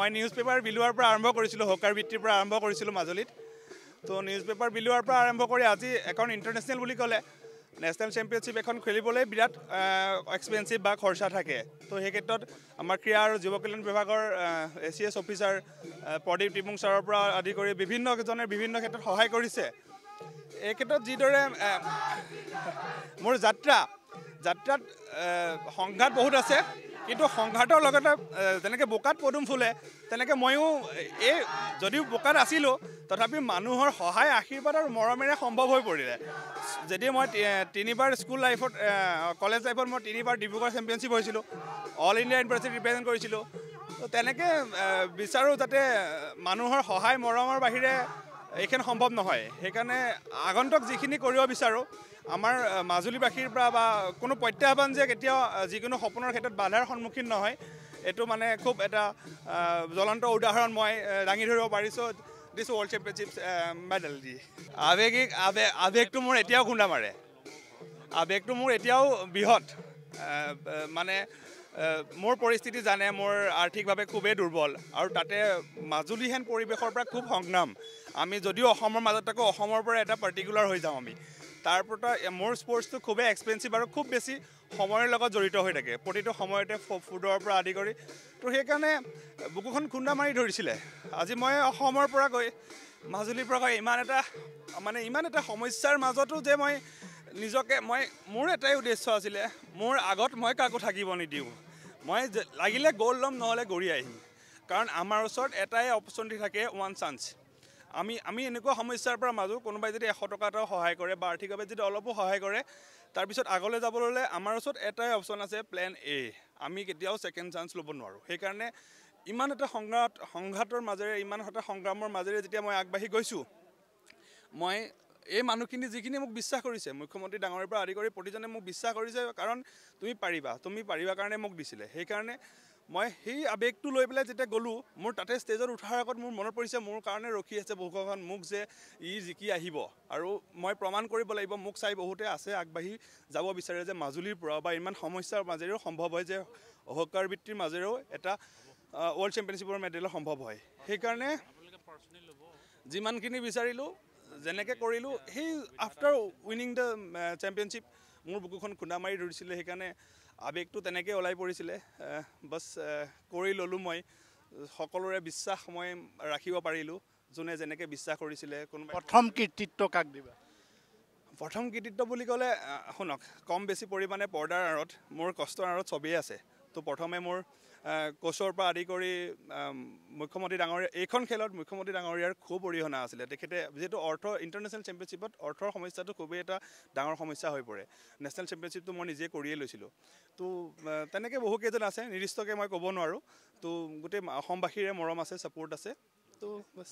মই news paper বিলোৱাৰ পৰা আৰম্ভ কৰিছিলোঁ, হকাৰ বৃত্তিৰ পৰা আৰম্ভ কৰিছিলোঁ মাজুলীত। তো নিউজ পেপাৰ বিলোৱাৰ পৰা আৰম্ভ কৰি আজি এখন ইণ্টাৰনেশ্যনেল বুলি ক'লে নেশ্যনেল চেম্পিয়নশ্বিপ এখন খেলিবলৈ বিৰাট এক্সপেঞ্চিভ বা খৰচা থাকে। তো সেই ক্ষেত্ৰত আমাৰ ক্ৰীড়া আৰু যুৱ কল্যাণ বিভাগৰ ACS অফিচাৰ প্ৰদীপ টিপুং ছাৰৰ পৰা আদি কৰি বিভিন্নজনে বিভিন্ন ক্ষেত্ৰত সহায় কৰিছে। এই ক্ষেত্ৰত যিদৰে মোৰ যাত্ৰাত সংঘাত বহুত আছে, কিন্তু সংঘাতৰ লগতে যেনেকৈ বোকাত পদুম ফুলে তেনেকৈ ময়ো যদিও বোকাত আছিলোঁ তথাপিও মানুহৰ সহায় আশীৰ্বাদ আৰু মৰমেৰে সম্ভৱ হৈ পৰিলে। যদি মই 3বাৰ স্কুল লাইফত কলেজ লাইফত মই 3বাৰ ডিব্ৰুগড় চেম্পিয়নশ্বিপ হৈছিলোঁ, অল ইণ্ডিয়া ইউনিভাৰ্চিটি ৰিপ্ৰেজেণ্ট কৰিছিলোঁ। তো তেনেকৈ বিচাৰোঁ যাতে মানুহৰ সহায় মৰমৰ বাহিৰে এইখন সম্ভৱ নহয়। সেইকাৰণে আগন্তুক যিখিনি কৰিব বিচাৰোঁ আমাৰ মাজুলীবাসীৰ পৰা বা কোনো প্ৰত্যাহ্বান যে কেতিয়াও যিকোনো সপোনৰ ক্ষেত্ৰত বাধাৰ সন্মুখীন নহয়, এইটো মানে খুব এটা জ্বলন্ত উদাহৰণ মই দাঙি ধৰিব পাৰিছোঁ দিছ ৱৰ্ল্ড চেম্পিয়নশ্বিপ মেডেল দি। আৱেগটো মোৰ এতিয়াও খুন্দা মাৰে, আৱেগটো মোৰ এতিয়াও বৃহৎ। মানে মোৰ পৰিস্থিতি জানে, মোৰ আৰ্থিকভাৱে খুবেই দুৰ্বল আৰু তাতে মাজুলীহেন পৰিৱেশৰ পৰা খুব সংগ্ৰাম। আমি যদিও অসমৰ মাজত থাকোঁ, অসমৰ পৰা এটা পাৰ্টিকুলাৰ হৈ যাওঁ আমি। তাৰ পৰা মোৰ স্পৰ্টছটো খুবেই এক্সপেঞ্চিভ আৰু খুব বেছি সময়ৰ লগত জড়িত হৈ থাকে, প্ৰতিটো সময়তে ফুডৰ পৰা আদি কৰি। তো সেইকাৰণে বুকুখন খুন্দা মাৰি ধৰিছিলে। আজি মই অসমৰ পৰা গৈ মাজুলীৰ পৰা গৈ ইমান এটা সমস্যাৰ মাজতো যে মই নিজকে মোৰ এটাই উদ্দেশ্য আছিলে, মোৰ আগত মই কাকো থাকিব নিদিওঁ। মই লাগিলে গ'ল্ড ল'ম নহ'লে গৰি আহিম, কাৰণ আমাৰ ওচৰত এটাই অপৰচুনিটি থাকে, ওৱান চান্স। আমি এনেকুৱা সমস্যাৰ পৰা মাজো কোনোবাই যদি 100 টকা এটাও সহায় কৰে বা আৰ্থিকভাৱে যদি অলপো সহায় কৰে, তাৰপিছত আগলৈ যাবলৈ হ'লে আমাৰ ওচৰত এটাই অপশ্যন আছে, প্লেন A। আমি কেতিয়াও ছেকেণ্ড চান্স ল'ব নোৱাৰোঁ। সেইকাৰণে ইমান এটা সংঘাতৰ মাজেৰে, ইমান এটা সংগ্ৰামৰ মাজেৰে যেতিয়া মই আগবাঢ়ি গৈছোঁ, মই এই মানুহখিনি যিখিনি মোক বিশ্বাস কৰিছে, মুখ্যমন্ত্ৰী ডাঙৰীৰ পৰা আদি কৰি প্ৰতিজনে মোক বিশ্বাস কৰিছে, কাৰণ তুমি পাৰিবা কাৰণে মোক দিছিলে। সেইকাৰণে মই সেই আৱেগটো লৈ পেলাই যেতিয়া গ'লোঁ, মোৰ তাতে ষ্টেজত উঠাৰ আগত মোৰ মনত পৰিছে মোৰ কাৰণে ৰখি আছে বহুকেইখন মুখ, যে জিকি আহিব আৰু মই প্ৰমাণ কৰিব লাগিব। মোক চাই বহুতে আছে আগবাঢ়ি যাব বিচাৰে যে মাজুলীৰ পৰা বা ইমান সমস্যাৰ মাজেৰেও সম্ভৱ হয় যে হকাৰ বৃত্তিৰ মাজেৰেও এটা ৱৰ্ল্ড চেম্পিয়নশ্বিপৰ মেডেল সম্ভৱ হয়। সেইকাৰণে যিমানখিনি বিচাৰিলোঁ, যেনেকৈ কৰিলোঁ, সেই আফটাৰ উইনিং দ্য চেম্পিয়নশ্বিপ মোৰ বুকুখন খুন্দা মাৰি ধৰিছিলে। সেইকাৰণে আৱেগটো তেনেকৈ ওলাই পৰিছিলে। বাছ কৰি ল'লোঁ মই। সকলোৰে বিশ্বাস মই ৰাখিব পাৰিলোঁ, যোনে যেনেকৈ বিশ্বাস কৰিছিলে। কোনোবাই প্ৰথম কৃতিত্ব কাক দিবা? প্ৰথম কৃতিত্ব বুলি ক'লে শুনক, কম বেছি পৰিমাণে পৰ্দাৰ আঁৰত মোৰ কষ্টৰ আঁৰত চবেই আছে। তো প্ৰথমে মোৰ কোচৰ পৰা আদি কৰি মুখ্যমন্ত্ৰী ডাঙৰীয়া, এইখন খেলত মুখ্যমন্ত্ৰী ডাঙৰীয়াৰ খুব অৰিহণা আছিলে। তেখেতে যিহেতু ইণ্টাৰনেশ্যনেল চেম্পিয়নশ্বিপত অৰ্থৰ সমস্যাটো খুবেই এটা ডাঙৰ সমস্যা হৈ পৰে। নেশ্যনেল চেম্পিয়নশ্বিপটো মই নিজে কৰিয়ে লৈছিলোঁ। তো তেনেকৈ বহুকেইজন আছে, নিৰ্দিষ্টকৈ মই ক'ব নোৱাৰোঁ। তো গোটেই অসমবাসীৰে মৰম আছে, ছাপোৰ্ট আছে। তো বাছ।